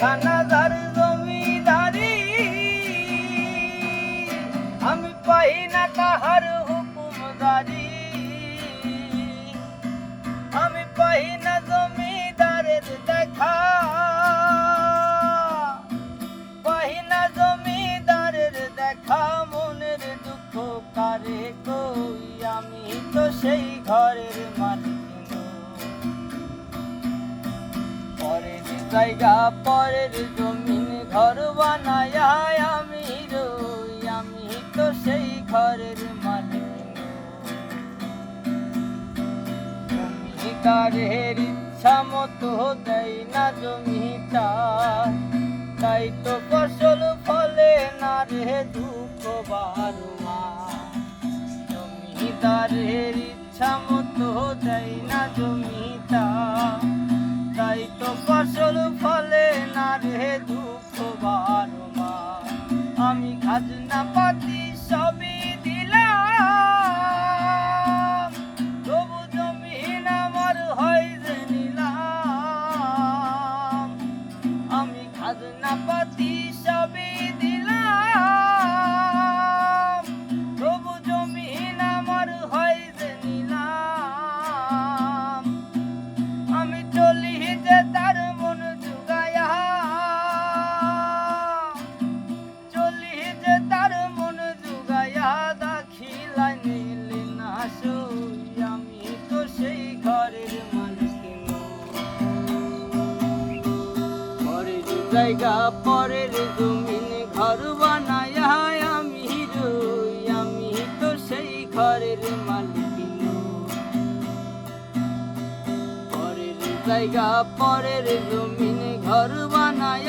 খানাদার জমিদারি আমি পাই না কাহার হুকুমদারি, আমি পাই না জমিদারের দেখা, পাই না জমিদারের দেখা। মনের দুঃখ কারে কই, আমি তো সেই ঘরের মালিক। পরের জায়গা পরের জমিন ঘর বানায় আমি রই, আমি তো সেই ঘরের মালিক। জমিদারের ইচ্ছা মতো দেয় না জমিটা, তাই তো ফসল ফলে না রে দুঃখ বারুমা। জমিদারের ইচ্ছা মতো দেয় না জমিটা, তাই তো ফসল ফলে না রে দুঃখ বারুমা। আমি খাজনা পাতি সবই দিলাম, তবু জমিন আমার হয় যে নিলাম। আমি খাজনা পাতি সবই দিলাম, তবু জমিন আমার হয় যে নিলাম। আমি চলি যে তার মন জুগায়া, চলি যে তার মন জুগায়া, দাখিলা নিলে না সই, আমি তো সেই ঘরের মালিক। পরের জায়গা পরের জমিন ঘর বানায় আমি রই, আমি তো সেই ঘরের মালিক। পরের জায়গা পরের জমিন ঘর বানায়